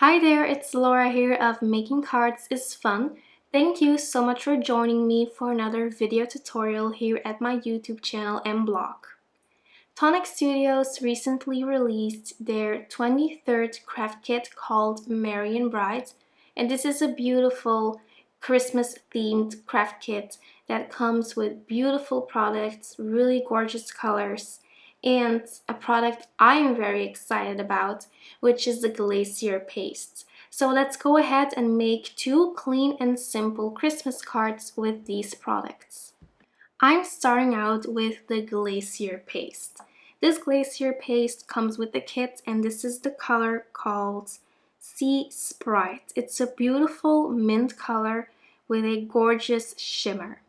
Hi there, it's Laura here of Making Cards is Fun. Thank you so much for joining me for another video tutorial here at my YouTube channel and blog. Tonic Studios recently released their 23rd craft kit called Marian Brides, and this is a beautiful Christmas themed craft kit that comes with beautiful products, really gorgeous colors, and a product I am very excited about, which is the Glacier paste. So let's go ahead and make two clean and simple Christmas cards with these products. I'm starting out with the Glacier paste. This Glacier paste comes with the kit, and this is the color called Sea Sprite. It's a beautiful mint color with a gorgeous shimmer.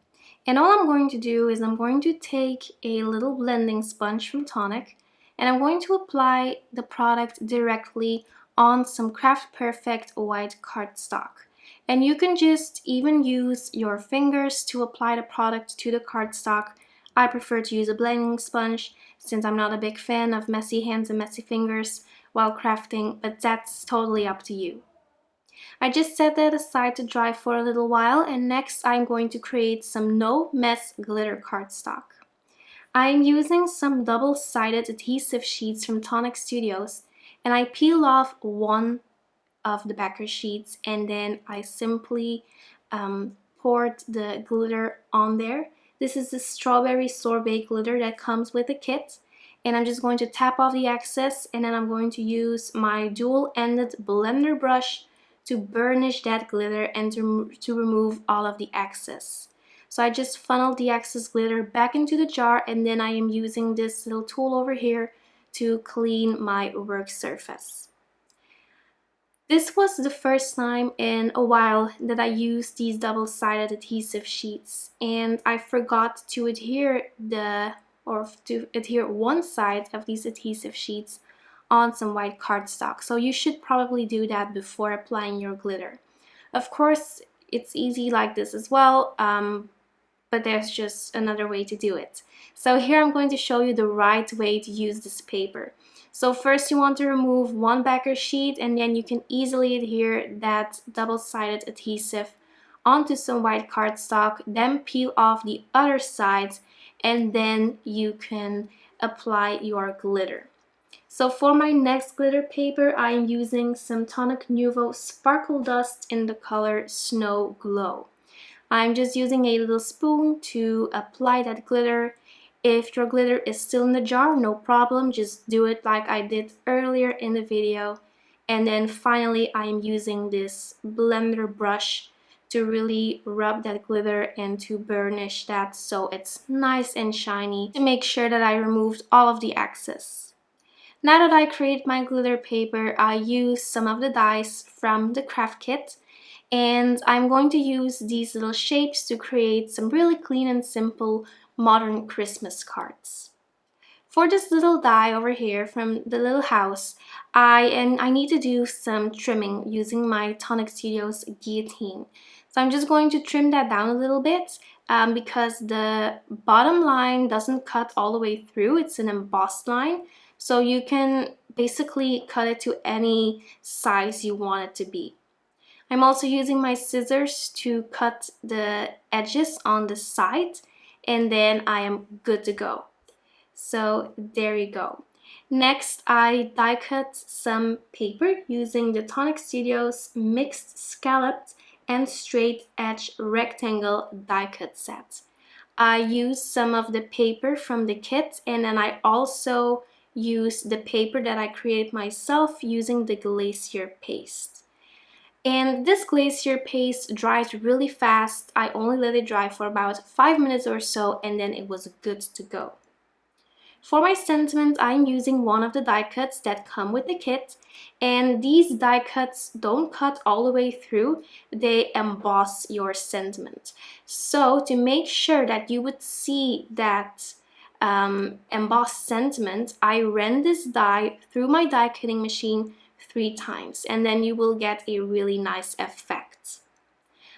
And all I'm going to do is I'm going to take a little blending sponge from Tonic, and I'm going to apply the product directly on some Craft Perfect white cardstock. And you can just even use your fingers to apply the product to the cardstock. I prefer to use a blending sponge since I'm not a big fan of messy hands and messy fingers while crafting, but that's totally up to you. I just set that aside to dry for a little while, and next I'm going to create some no mess glitter cardstock. I'm using some double-sided adhesive sheets from Tonic Studios, and I peel off one of the backer sheets, and then I simply poured the glitter on there. This is the strawberry sorbet glitter that comes with the kit, and I'm just going to tap off the excess, and then I'm going to use my dual-ended blender brush to burnish that glitter and to remove all of the excess. So I just funneled the excess glitter back into the jar, and then I am using this little tool over here to clean my work surface. This was the first time in a while that I used these double-sided adhesive sheets, and I forgot to adhere one side of these adhesive sheets on some white cardstock. So you should probably do that before applying your glitter. Of course, it's easy like this as well, but there's just another way to do it. So here I'm going to show you the right way to use this paper. So first you want to remove one backer sheet, and then you can easily adhere that double-sided adhesive onto some white cardstock, then peel off the other sides, and then you can apply your glitter. So for my next glitter paper, I am using some Tonic Nuvo Sparkle Dust in the color Snow Glow. I'm just using a little spoon to apply that glitter. If your glitter is still in the jar, no problem, just do it like I did earlier in the video. And then finally, I am using this blender brush to really rub that glitter and to burnish that so it's nice and shiny, to make sure that I removed all of the excess. Now that I created my glitter paper, I used some of the dies from the craft kit, and I'm going to use these little shapes to create some really clean and simple modern Christmas cards. For this little die over here from the little house, I need to do some trimming using my Tonic Studios Guillotine. So I'm just going to trim that down a little bit because the bottom line doesn't cut all the way through. It's an embossed line. So you can basically cut it to any size you want it to be. I'm also using my scissors to cut the edges on the side, and then I am good to go. So there you go. Next, I die cut some paper using the Tonic Studios mixed scalloped and straight edge rectangle die cut set. I used some of the paper from the kit, and then I also used the paper that I created myself using the Glacier paste. And this Glacier paste dries really fast. I only let it dry for about 5 minutes or so, and then it was good to go. For my sentiment, I'm using one of the die cuts that come with the kit, and these die cuts don't cut all the way through, they emboss your sentiment. So to make sure that you would see that embossed sentiment, I ran this die through my die cutting machine 3 times, and then you will get a really nice effect.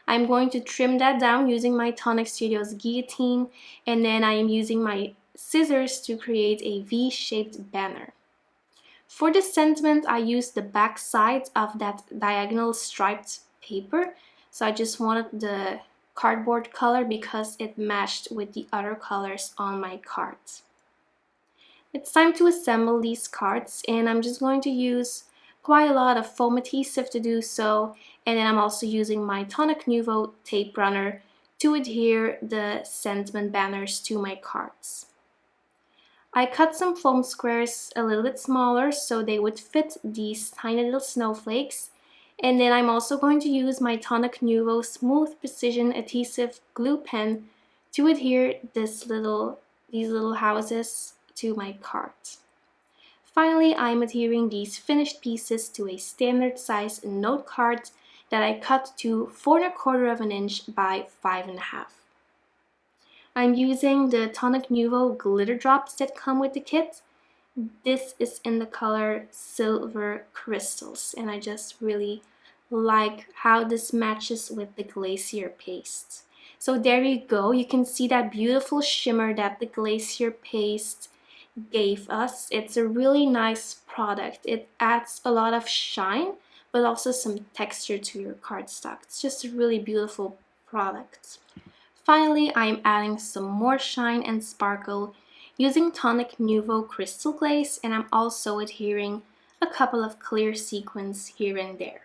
I'm going to trim that down using my Tonic Studios Guillotine, and then I am using my scissors to create a V-shaped banner. For the sentiment, I used the back side of that diagonal striped paper. So I just wanted the cardboard color because it matched with the other colors on my cards. It's time to assemble these cards, and I'm just going to use quite a lot of foam adhesive to do so, and then I'm also using my Tonic Nuvo tape runner to adhere the sentiment banners to my cards. I cut some foam squares a little bit smaller so they would fit these tiny little snowflakes, and then I'm also going to use my Tonic Nuvo Smooth Precision Adhesive Glue Pen to adhere these little houses to my cards. Finally, I'm adhering these finished pieces to a standard size note card that I cut to 4 1/4 of an inch by 5 1/2. I'm using the Tonic Nuvo glitter drops that come with the kit. This is in the color Silver Crystals, and I just really like how this matches with the Glacier paste. So there you go, you can see that beautiful shimmer that the Glacier paste gave us. It's a really nice product. It adds a lot of shine, but also some texture to your cardstock. It's just a really beautiful product. Finally, I'm adding some more shine and sparkle using Tonic Nuvo Crystal Glaze, and I'm also adhering a couple of clear sequins here and there.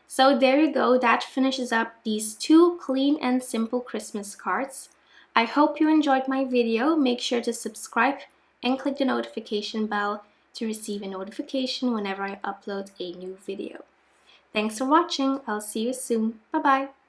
So there you go, that finishes up these 2 clean and simple Christmas cards. I hope you enjoyed my video. Make sure to subscribe and click the notification bell to receive a notification whenever I upload a new video. Thanks for watching. I'll see you soon. Bye bye.